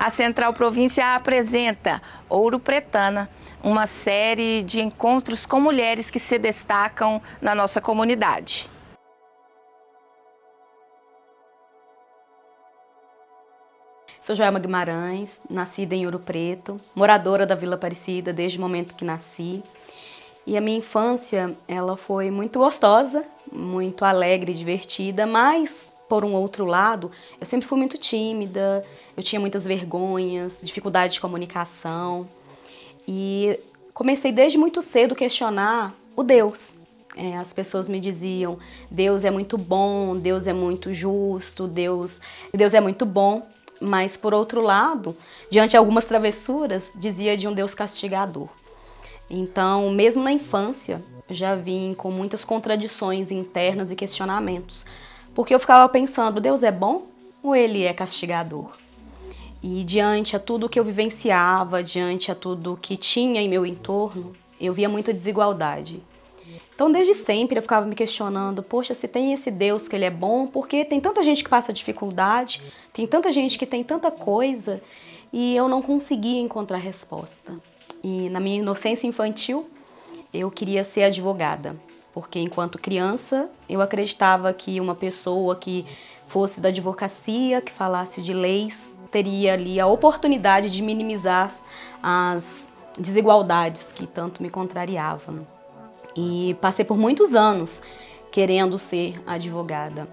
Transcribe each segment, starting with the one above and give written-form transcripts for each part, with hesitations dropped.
A Central Província apresenta Ouro Pretana, uma série de encontros com mulheres que se destacam na nossa comunidade. Sou Joelma Guimarães, nascida em Ouro Preto, moradora da Vila Aparecida desde o momento que nasci. E a minha infância, ela foi muito gostosa, muito alegre, divertida, mas, por um outro lado, eu sempre fui muito tímida, eu tinha muitas vergonhas, dificuldade de comunicação. E comecei desde muito cedo a questionar o Deus. As pessoas me diziam, Deus é muito bom, Deus é muito justo, Deus é muito bom. Mas, por outro lado, diante de algumas travessuras, dizia de um Deus castigador. Então, mesmo na infância, já vim com muitas contradições internas e questionamentos. Porque eu ficava pensando, Deus é bom ou Ele é castigador? E diante a tudo que eu vivenciava, diante a tudo que tinha em meu entorno, eu via muita desigualdade. Então, desde sempre eu ficava me questionando, poxa, se tem esse Deus que Ele é bom, porque tem tanta gente que passa dificuldade, tem tanta gente que tem tanta coisa, e eu não conseguia encontrar resposta. E na minha inocência infantil, eu queria ser advogada, porque enquanto criança eu acreditava que uma pessoa que fosse da advocacia, que falasse de leis, teria ali a oportunidade de minimizar as desigualdades que tanto me contrariavam. E passei por muitos anos querendo ser advogada.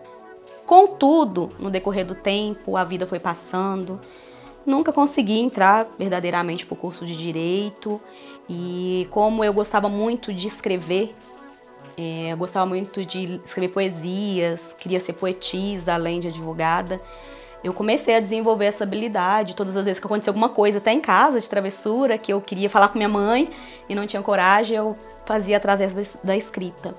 Contudo, no decorrer do tempo, a vida foi passando, nunca consegui entrar verdadeiramente para o curso de Direito. E como eu gostava muito de escrever, eu gostava muito de escrever poesias, queria ser poetisa além de advogada, eu comecei a desenvolver essa habilidade. Todas as vezes que acontecia alguma coisa, até em casa, de travessura, que eu queria falar com minha mãe e não tinha coragem, eu fazia através da escrita.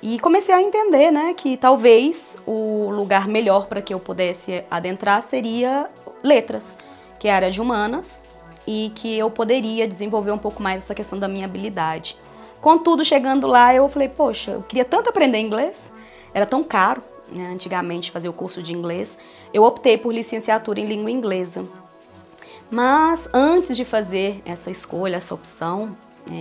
E comecei a entender, né, que talvez o lugar melhor para que eu pudesse adentrar seria letras, que é a área de humanas, e que eu poderia desenvolver um pouco mais essa questão da minha habilidade. Contudo, chegando lá, eu falei, poxa, eu queria tanto aprender inglês, era tão caro, né, antigamente fazer o curso de inglês. Eu optei por licenciatura em língua inglesa. Mas antes de fazer essa escolha, essa opção,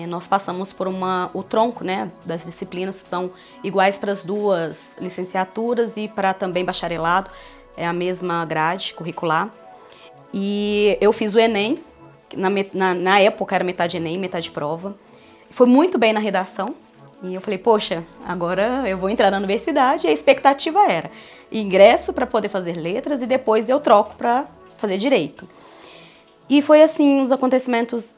nós passamos por o tronco, né, das disciplinas que são iguais para as duas licenciaturas e para também bacharelado, é a mesma grade curricular. E eu fiz o Enem, na época era metade Enem, metade prova. Foi muito bem na redação e eu falei, poxa, agora eu vou entrar na universidade e a expectativa era ingresso para poder fazer letras e depois eu troco para fazer direito. E foi assim, uns acontecimentos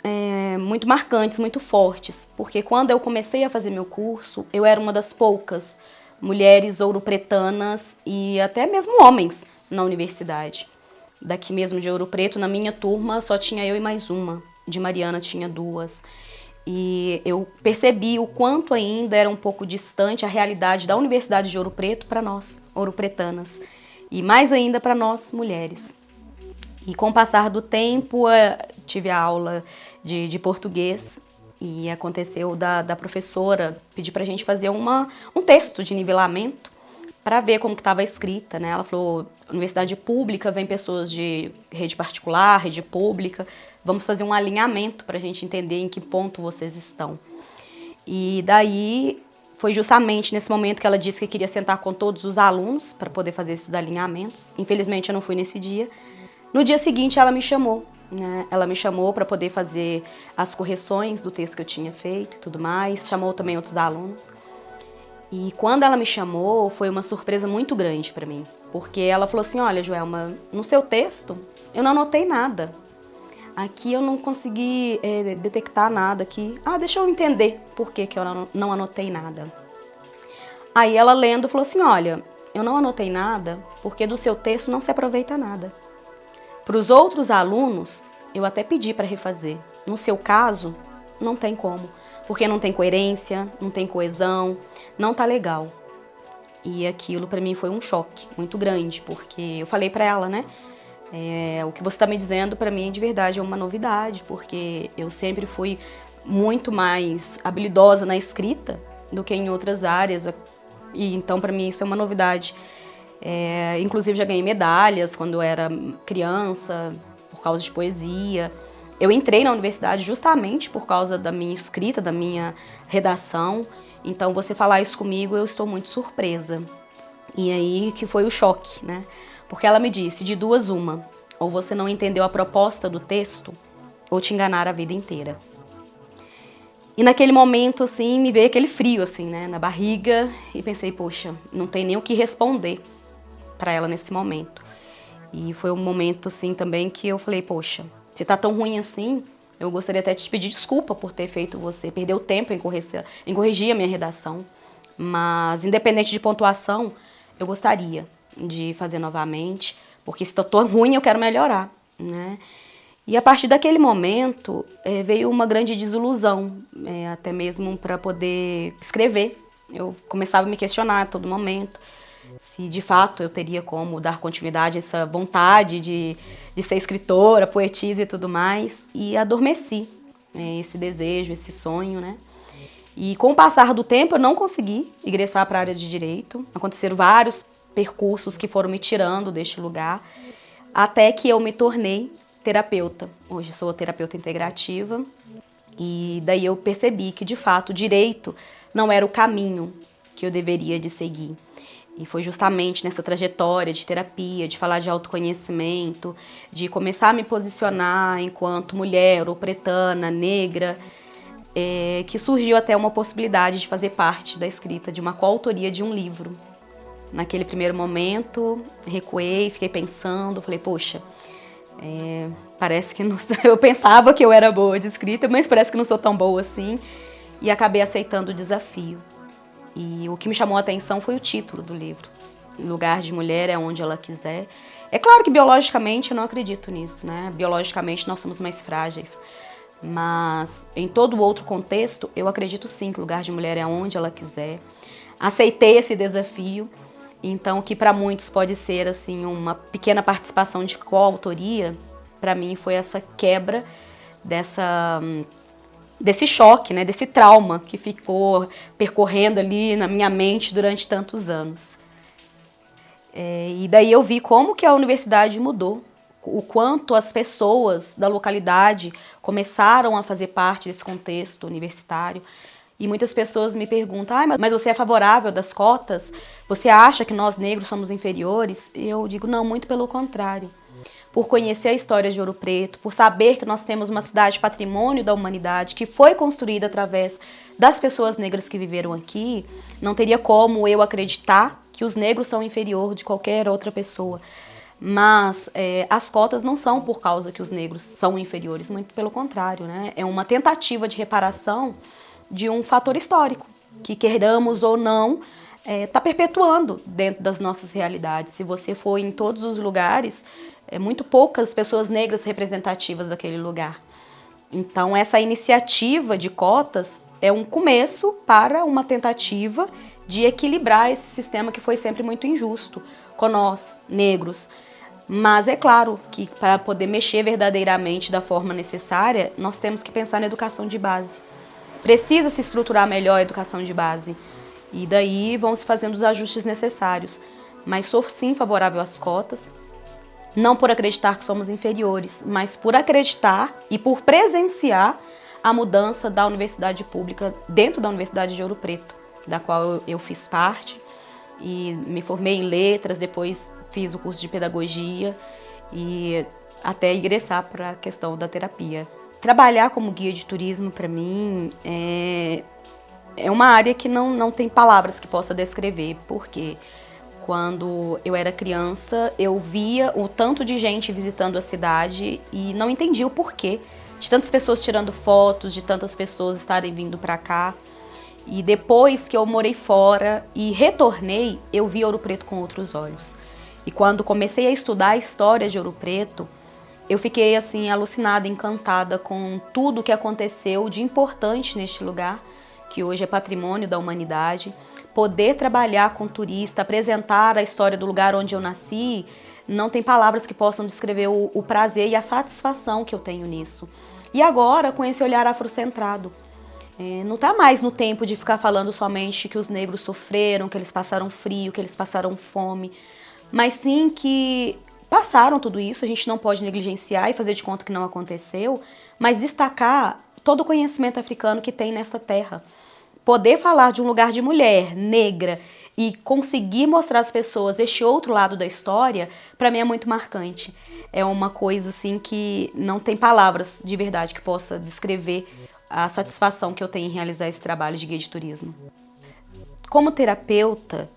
muito marcantes, muito fortes, porque quando eu comecei a fazer meu curso, eu era uma das poucas mulheres ouropretanas e até mesmo homens na universidade. Daqui mesmo de Ouro Preto, na minha turma, só tinha eu e mais uma. De Mariana tinha duas. E eu percebi o quanto ainda era um pouco distante a realidade da Universidade de Ouro Preto para nós, ouropretanas. E mais ainda para nós, mulheres. E com o passar do tempo, tive a aula de português e aconteceu da professora pedir para a gente fazer um texto de nivelamento para ver como que estava a escrita, né? Ela falou, universidade pública, vem pessoas de rede particular, rede pública, vamos fazer um alinhamento para a gente entender em que ponto vocês estão. E daí foi justamente nesse momento que ela disse que queria sentar com todos os alunos para poder fazer esses alinhamentos. Infelizmente eu não fui nesse dia. No dia seguinte ela me chamou, né? Ela me chamou para poder fazer as correções do texto que eu tinha feito e tudo mais, chamou também outros alunos. E quando ela me chamou, foi uma surpresa muito grande para mim, porque ela falou assim, olha, Joelma, no seu texto eu não anotei nada. Aqui eu não consegui detectar nada aqui. Deixa eu entender por que eu não anotei nada. Aí ela lendo falou assim, olha, eu não anotei nada porque do seu texto não se aproveita nada. Para os outros alunos, eu até pedi para refazer. No seu caso, não tem como. Porque não tem coerência, não tem coesão, não tá legal. E aquilo para mim foi um choque muito grande, porque eu falei para ela, né? O que você está me dizendo para mim de verdade é uma novidade, porque eu sempre fui muito mais habilidosa na escrita do que em outras áreas. E então para mim isso é uma novidade. Inclusive já ganhei medalhas quando eu era criança, por causa de poesia. Eu entrei na universidade justamente por causa da minha escrita, da minha redação. Então, você falar isso comigo, eu estou muito surpresa. E aí que foi o choque, né? Porque ela me disse, de duas uma, ou você não entendeu a proposta do texto, ou te enganaram a vida inteira. E naquele momento, assim, me veio aquele frio, assim, né, na barriga, e pensei, poxa, não tem nem o que responder para ela nesse momento. E foi um momento, assim, também que eu falei, poxa, se tá tão ruim assim, eu gostaria até de te pedir desculpa por ter feito você perder o tempo em corrigir a minha redação. Mas, independente de pontuação, eu gostaria de fazer novamente, porque se tá tão ruim, eu quero melhorar, né? E a partir daquele momento, veio uma grande desilusão, até mesmo para poder escrever. Eu começava a me questionar a todo momento se de fato eu teria como dar continuidade a essa vontade de ser escritora, poetisa e tudo mais. E adormeci esse desejo, esse sonho, né? E com o passar do tempo eu não consegui ingressar para a área de direito. Aconteceram vários percursos que foram me tirando deste lugar, até que eu me tornei terapeuta. Hoje sou terapeuta integrativa e daí eu percebi que de fato o direito não era o caminho que eu deveria de seguir. E foi justamente nessa trajetória de terapia, de falar de autoconhecimento, de começar a me posicionar enquanto mulher, ou pretana, negra, que surgiu até uma possibilidade de fazer parte da escrita de uma coautoria de um livro. Naquele primeiro momento, recuei, fiquei pensando, falei, poxa, parece que não, eu pensava que eu era boa de escrita, mas parece que não sou tão boa assim, e acabei aceitando o desafio. E o que me chamou a atenção foi o título do livro, Lugar de Mulher é Onde Ela Quiser. É claro que biologicamente eu não acredito nisso, né? Biologicamente nós somos mais frágeis, mas em todo outro contexto eu acredito sim que lugar de mulher é onde ela quiser. Aceitei esse desafio, então que para muitos pode ser assim uma pequena participação de coautoria, para mim foi essa quebra desse choque, né, desse trauma que ficou percorrendo ali na minha mente durante tantos anos. E daí eu vi como que a universidade mudou, o quanto as pessoas da localidade começaram a fazer parte desse contexto universitário. E muitas pessoas me perguntam, mas você é favorável das cotas? Você acha que nós negros somos inferiores? E eu digo, não, muito pelo contrário. Por conhecer a história de Ouro Preto, por saber que nós temos uma cidade patrimônio da humanidade que foi construída através das pessoas negras que viveram aqui, não teria como eu acreditar que os negros são inferiores de qualquer outra pessoa. Mas as cotas não são por causa que os negros são inferiores, muito pelo contrário, né? É uma tentativa de reparação de um fator histórico, que queiramos ou não, está perpetuando dentro das nossas realidades. Se você for em todos os lugares, muito poucas pessoas negras representativas daquele lugar. Então, essa iniciativa de cotas é um começo para uma tentativa de equilibrar esse sistema que foi sempre muito injusto com nós, negros. Mas é claro que para poder mexer verdadeiramente da forma necessária, nós temos que pensar na educação de base. Precisa se estruturar melhor a educação de base. E daí vão se fazendo os ajustes necessários. Mas sou sim favorável às cotas, não por acreditar que somos inferiores, mas por acreditar e por presenciar a mudança da universidade pública dentro da Universidade de Ouro Preto, da qual eu fiz parte e me formei em letras, depois fiz o curso de pedagogia e até ingressar para a questão da terapia. Trabalhar como guia de turismo, para mim, é uma área que não tem palavras que possa descrever, porque quando eu era criança, eu via o tanto de gente visitando a cidade e não entendia o porquê de tantas pessoas tirando fotos, de tantas pessoas estarem vindo para cá. E depois que eu morei fora e retornei, eu vi Ouro Preto com outros olhos. E quando comecei a estudar a história de Ouro Preto, eu fiquei assim alucinada, encantada com tudo o que aconteceu de importante neste lugar, que hoje é patrimônio da humanidade. Poder trabalhar com turista, apresentar a história do lugar onde eu nasci, não tem palavras que possam descrever o prazer e a satisfação que eu tenho nisso. E agora, com esse olhar afrocentrado, não está mais no tempo de ficar falando somente que os negros sofreram, que eles passaram frio, que eles passaram fome, mas sim que passaram tudo isso, a gente não pode negligenciar e fazer de conta que não aconteceu, mas destacar todo o conhecimento africano que tem nessa terra. Poder falar de um lugar de mulher negra e conseguir mostrar às pessoas este outro lado da história, para mim é muito marcante. É uma coisa assim que não tem palavras de verdade que possa descrever a satisfação que eu tenho em realizar esse trabalho de guia de turismo. Como terapeuta,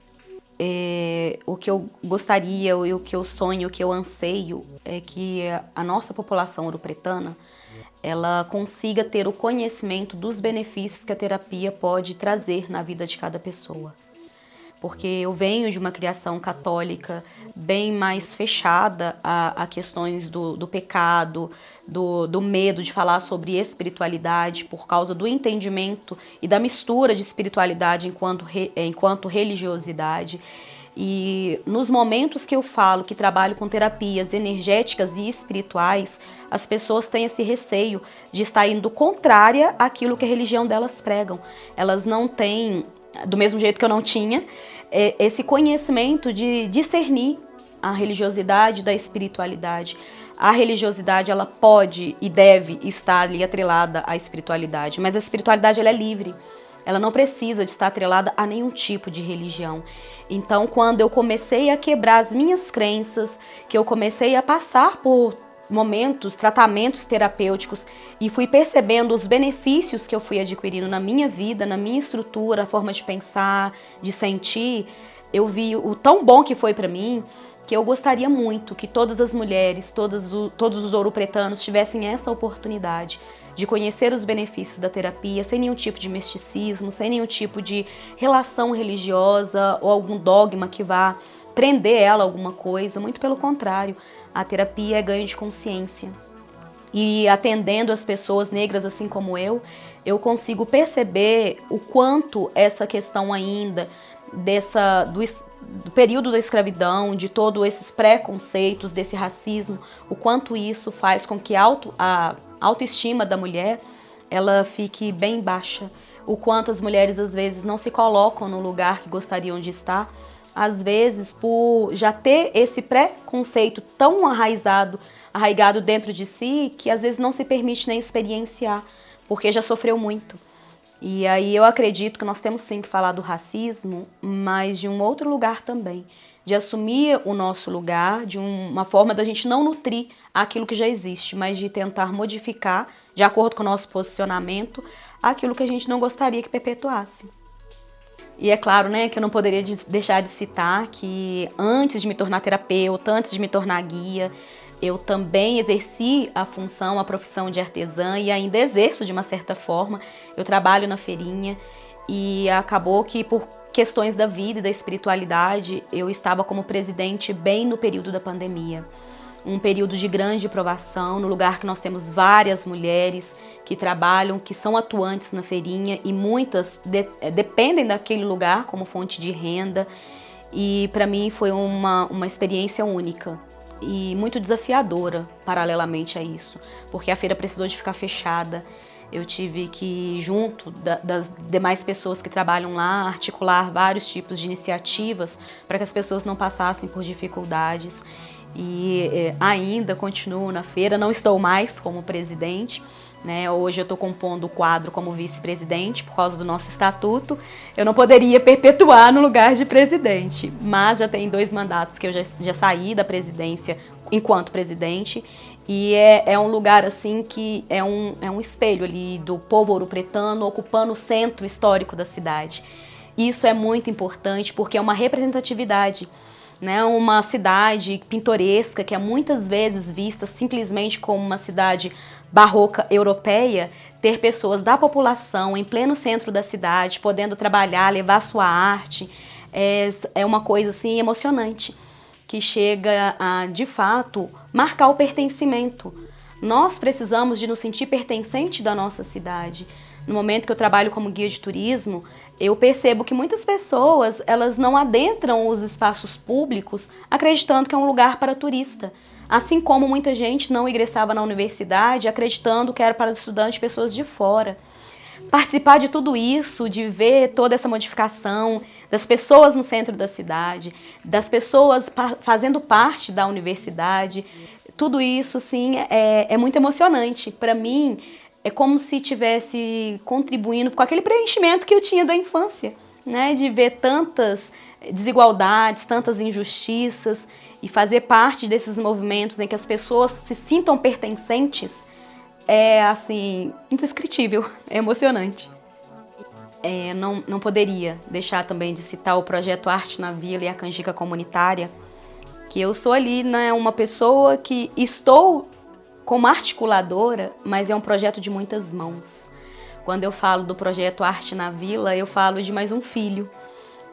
o que eu gostaria, o que eu sonho, o que eu anseio é que a nossa população ouropretana ela consiga ter o conhecimento dos benefícios que a terapia pode trazer na vida de cada pessoa. Porque eu venho de uma criação católica bem mais fechada a questões do pecado, do medo de falar sobre espiritualidade por causa do entendimento e da mistura de espiritualidade enquanto religiosidade. E nos momentos que eu falo que trabalho com terapias energéticas e espirituais, as pessoas têm esse receio de estar indo contrária àquilo que a religião delas pregam. Elas não têm, do mesmo jeito que eu não tinha, esse conhecimento de discernir a religiosidade da espiritualidade. A religiosidade ela pode e deve estar ali atrelada à espiritualidade, mas a espiritualidade ela é livre. Ela não precisa de estar atrelada a nenhum tipo de religião. Então, quando eu comecei a quebrar as minhas crenças, que eu comecei a passar por momentos, tratamentos terapêuticos e fui percebendo os benefícios que eu fui adquirindo na minha vida, na minha estrutura, a forma de pensar, de sentir, eu vi o tão bom que foi para mim, que eu gostaria muito que todas as mulheres, todos os ouropretanos tivessem essa oportunidade de conhecer os benefícios da terapia sem nenhum tipo de misticismo, sem nenhum tipo de relação religiosa ou algum dogma que vá prender ela a alguma coisa. Muito pelo contrário, a terapia é ganho de consciência. E atendendo as pessoas negras assim como eu consigo perceber o quanto essa questão ainda do período da escravidão, de todos esses preconceitos, desse racismo, o quanto isso faz com que a autoestima da mulher ela fique bem baixa, o quanto as mulheres às vezes não se colocam no lugar que gostariam de estar, às vezes por já ter esse preconceito tão arraigado dentro de si, que às vezes não se permite nem experienciar, porque já sofreu muito. E aí eu acredito que nós temos sim que falar do racismo, mas de um outro lugar também, de assumir o nosso lugar, de uma forma da gente não nutrir aquilo que já existe, mas de tentar modificar, de acordo com o nosso posicionamento, aquilo que a gente não gostaria que perpetuasse. E é claro, né, que eu não poderia deixar de citar que antes de me tornar terapeuta, antes de me tornar guia, eu também exerci a profissão de artesã e ainda exerço de uma certa forma. Eu trabalho na feirinha e acabou que por questões da vida e da espiritualidade eu estava como presidente bem no período da pandemia. Um período de grande provação, no lugar que nós temos várias mulheres que trabalham, que são atuantes na feirinha e muitas dependem daquele lugar como fonte de renda. E para mim foi uma experiência única e muito desafiadora paralelamente a isso, porque a feira precisou de ficar fechada. Eu tive que, junto das demais pessoas que trabalham lá, articular vários tipos de iniciativas para que as pessoas não passassem por dificuldades. E ainda continuo na feira, não estou mais como presidente, né? Hoje eu estou compondo o quadro como vice-presidente por causa do nosso estatuto. Eu não poderia perpetuar no lugar de presidente, mas já tem 2 mandatos que eu já saí da presidência enquanto presidente. E é um lugar assim que é um espelho ali do povo ouropretano ocupando o centro histórico da cidade. Isso é muito importante porque é uma representatividade, né? Uma cidade pitoresca que é muitas vezes vista simplesmente como uma cidade barroca europeia, ter pessoas da população em pleno centro da cidade, podendo trabalhar, levar sua arte, é uma coisa assim emocionante, que chega a, de fato, marcar o pertencimento. Nós precisamos de nos sentir pertencente da nossa cidade. No momento que eu trabalho como guia de turismo, eu percebo que muitas pessoas, elas não adentram os espaços públicos acreditando que é um lugar para turista. Assim como muita gente não ingressava na universidade acreditando que era para estudantes, pessoas de fora. Participar de tudo isso, de ver toda essa modificação das pessoas no centro da cidade, das pessoas fazendo parte da universidade. Tudo isso, sim, é muito emocionante. Para mim, é como se estivesse contribuindo com aquele preenchimento que eu tinha da infância, né? De ver tantas desigualdades, tantas injustiças e fazer parte desses movimentos em que as pessoas se sintam pertencentes é, assim, indescritível, é emocionante. Não poderia deixar também de citar o projeto Arte na Vila e a canjica comunitária, que eu sou ali, né, uma pessoa que estou como articuladora, mas é um projeto de muitas mãos. Quando eu falo do projeto Arte na Vila, eu falo de mais um filho.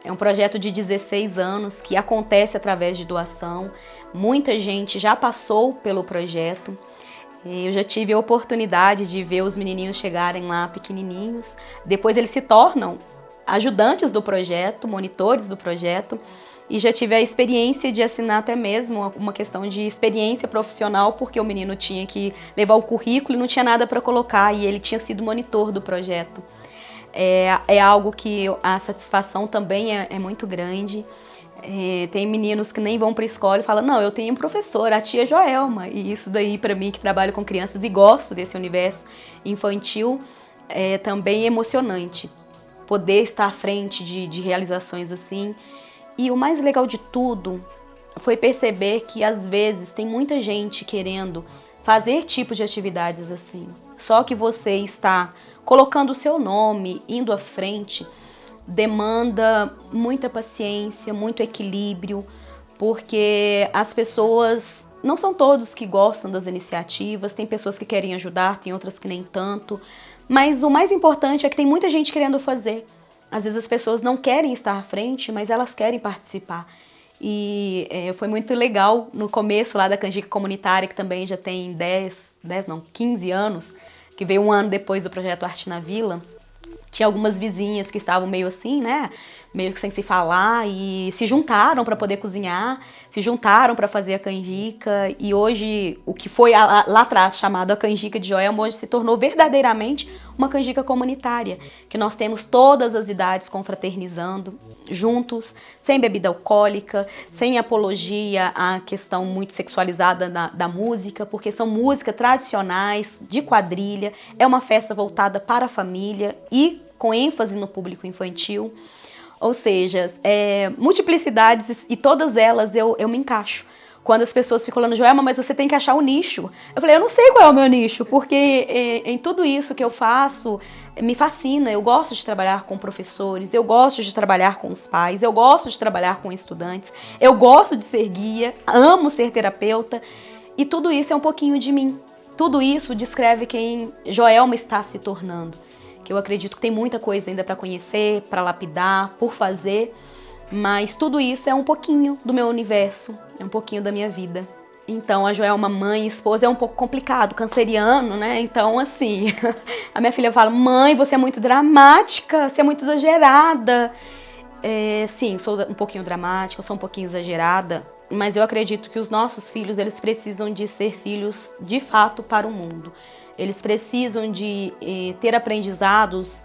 É um projeto de 16 anos que acontece através de doação. Muita gente já passou pelo projeto. Eu já tive a oportunidade de ver os menininhos chegarem lá pequenininhos. Depois eles se tornam ajudantes do projeto, monitores do projeto. E já tive a experiência de assinar até mesmo uma questão de experiência profissional, porque o menino tinha que levar o currículo e não tinha nada para colocar, e ele tinha sido monitor do projeto. É algo que a satisfação também é muito grande. Tem meninos que nem vão para a escola e falam, não, eu tenho um professor, a tia Joelma. E isso daí, para mim, que trabalho com crianças e gosto desse universo infantil, é também emocionante. Poder estar à frente de realizações assim. E o mais legal de tudo foi perceber que, às vezes, tem muita gente querendo fazer tipos de atividades assim. Só que você está colocando o seu nome, indo à frente, demanda muita paciência, muito equilíbrio, porque as pessoas, não são todos que gostam das iniciativas, tem pessoas que querem ajudar, tem outras que nem tanto, mas o mais importante é que tem muita gente querendo fazer. Às vezes as pessoas não querem estar à frente, mas elas querem participar. E foi muito legal no começo lá da canjica comunitária, que também já tem 15 anos, que veio um ano depois do projeto Arte na Vila. Tinha algumas vizinhas que estavam meio assim, né, meio que sem se falar, e se juntaram para poder cozinhar, se juntaram para fazer a canjica, e hoje o que foi lá atrás chamado a canjica de Joelma, hoje se tornou verdadeiramente uma canjica comunitária, que nós temos todas as idades confraternizando juntos, sem bebida alcoólica, sem apologia à questão muito sexualizada da música, porque são músicas tradicionais, de quadrilha, é uma festa voltada para a família e com ênfase no público infantil. Ou seja, multiplicidades e todas elas eu me encaixo. Quando as pessoas ficam falando, Joelma, mas você tem que achar o nicho. Eu falei, eu não sei qual é o meu nicho, porque em tudo isso que eu faço, me fascina. Eu gosto de trabalhar com professores, eu gosto de trabalhar com os pais, eu gosto de trabalhar com estudantes, eu gosto de ser guia, amo ser terapeuta, e tudo isso é um pouquinho de mim. Tudo isso descreve quem Joelma está se tornando. Que eu acredito que tem muita coisa ainda para conhecer, para lapidar, por fazer, mas tudo isso é um pouquinho do meu universo, é um pouquinho da minha vida. Então, a Joelma, mãe e esposa, é um pouco complicado, canceriano, né? Então, assim, a minha filha fala, mãe, você é muito dramática, você é muito exagerada. Sim, sou um pouquinho dramática, sou um pouquinho exagerada, mas eu acredito que os nossos filhos, eles precisam de ser filhos de fato para o mundo. Eles precisam de ter aprendizados,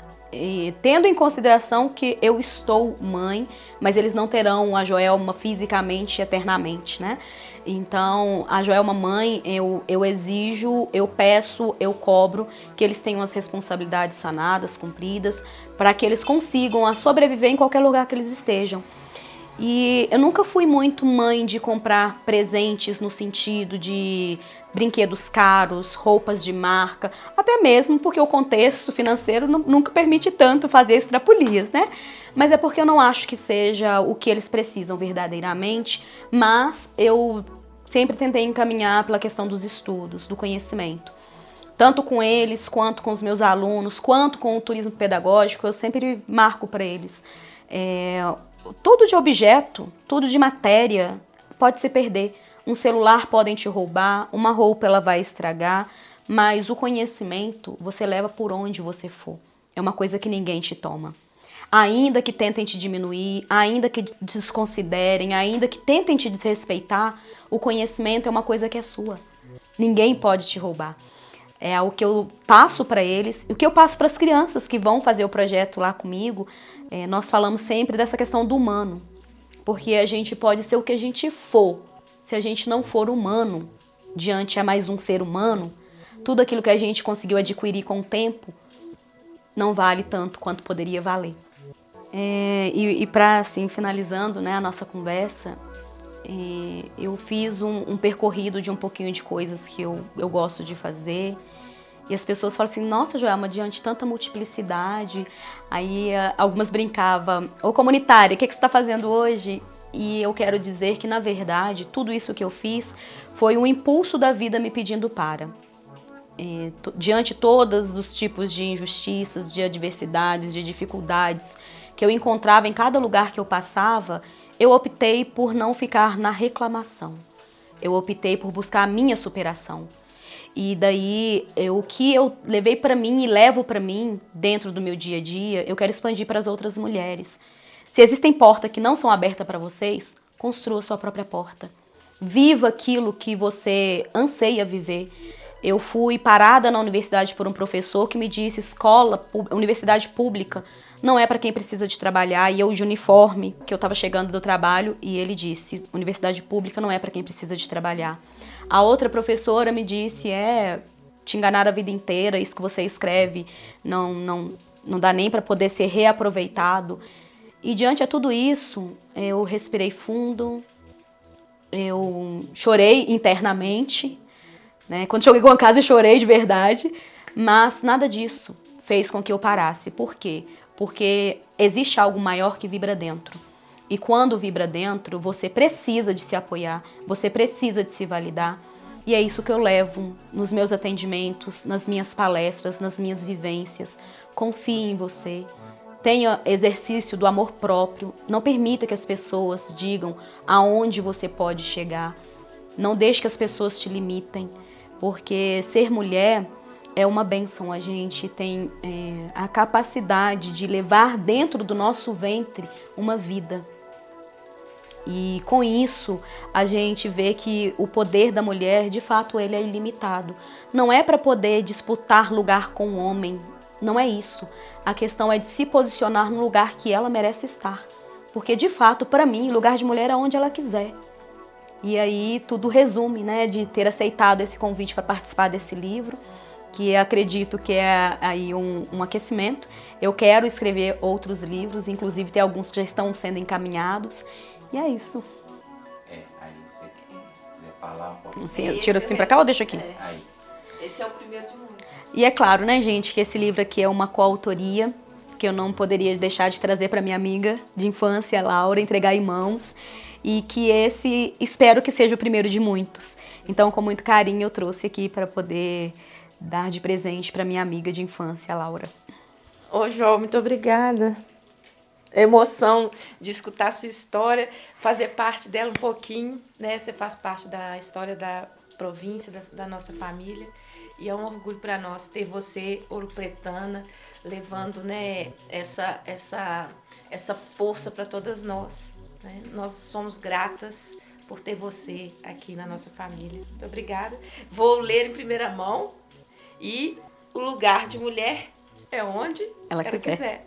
tendo em consideração que eu estou mãe, mas eles não terão a Joelma fisicamente, eternamente, né? Então, a Joelma mãe, eu exijo, eu peço, eu cobro que eles tenham as responsabilidades sanadas, cumpridas, para que eles consigam sobreviver em qualquer lugar que eles estejam. E eu nunca fui muito mãe de comprar presentes no sentido de brinquedos caros, roupas de marca, até mesmo porque o contexto financeiro nunca permite tanto fazer extrapolias, né? Mas é porque eu não acho que seja o que eles precisam verdadeiramente, mas eu sempre tentei encaminhar pela questão dos estudos, do conhecimento. Tanto com eles, quanto com os meus alunos, quanto com o turismo pedagógico, eu sempre marco para eles. Tudo de objeto, tudo de matéria pode se perder. Um celular podem te roubar, uma roupa ela vai estragar, mas o conhecimento você leva por onde você for. É uma coisa que ninguém te toma. Ainda que tentem te diminuir, ainda que desconsiderem, ainda que tentem te desrespeitar, o conhecimento é uma coisa que é sua. Ninguém pode te roubar. É o que eu passo para eles, e o que eu passo para as crianças que vão fazer o projeto lá comigo. Nós falamos sempre dessa questão do humano, porque a gente pode ser o que a gente for. Se a gente não for humano, diante a mais um ser humano, tudo aquilo que a gente conseguiu adquirir com o tempo não vale tanto quanto poderia valer. E para, assim, finalizando, né, a nossa conversa, eu fiz um percorrido de um pouquinho de coisas que eu gosto de fazer. E as pessoas falam assim, nossa, Joelma, diante de tanta multiplicidade. Aí algumas brincavam, ô comunitária, o que você está fazendo hoje? E eu quero dizer que, na verdade, tudo isso que eu fiz foi um impulso da vida me pedindo para. Diante de todos os tipos de injustiças, de adversidades, de dificuldades que eu encontrava em cada lugar que eu passava, eu optei por não ficar na reclamação. Eu optei por buscar a minha superação. E daí, o que eu levei para mim e levo para mim dentro do meu dia a dia, eu quero expandir para as outras mulheres. Se existem portas que não são abertas para vocês, construa sua própria porta. Viva aquilo que você anseia viver. Eu fui parada na universidade por um professor que me disse, universidade pública não é para quem precisa de trabalhar, e eu de uniforme, que eu estava chegando do trabalho, e ele disse, universidade pública não é para quem precisa de trabalhar. A outra professora me disse, te enganaram a vida inteira, isso que você escreve não dá nem para poder ser reaproveitado. E diante de tudo isso, eu respirei fundo, eu chorei internamente, né? Quando cheguei em casa eu chorei de verdade, mas nada disso fez com que eu parasse. Por quê? Porque existe algo maior que vibra dentro. E quando vibra dentro, você precisa de se apoiar, você precisa de se validar. E é isso que eu levo nos meus atendimentos, nas minhas palestras, nas minhas vivências. Confie em você. Tenha exercício do amor próprio. Não permita que as pessoas digam aonde você pode chegar. Não deixe que as pessoas te limitem. Porque ser mulher é uma bênção. A gente tem a capacidade de levar dentro do nosso ventre uma vida. E com isso, a gente vê que o poder da mulher, de fato, ele é ilimitado. Não é para poder disputar lugar com o homem, não é isso. A questão é de se posicionar no lugar que ela merece estar. Porque, de fato, para mim, lugar de mulher é onde ela quiser. E aí tudo resume, né, de ter aceitado esse convite para participar desse livro, que acredito que é aí um aquecimento. Eu quero escrever outros livros, inclusive tem alguns que já estão sendo encaminhados. E é isso. Aí você quiser falar um pouco. Assim, eu tiro assim pra cá ou deixo aqui? Aí. Esse é o primeiro de muitos. E é claro, né, gente, que esse livro aqui é uma coautoria, que eu não poderia deixar de trazer para minha amiga de infância, Laura, entregar em mãos. E que espero que seja o primeiro de muitos. Então, com muito carinho, eu trouxe aqui para poder dar de presente para minha amiga de infância, Laura. Ô, João, muito obrigada. Emoção de escutar a sua história, fazer parte dela um pouquinho, né? Você faz parte da história da província, da nossa família. E é um orgulho para nós ter você, ouropretana, levando, né, essa força para todas nós. Né? Nós somos gratas por ter você aqui na nossa família. Muito obrigada. Vou ler em primeira mão. E o lugar de mulher é onde ela quiser.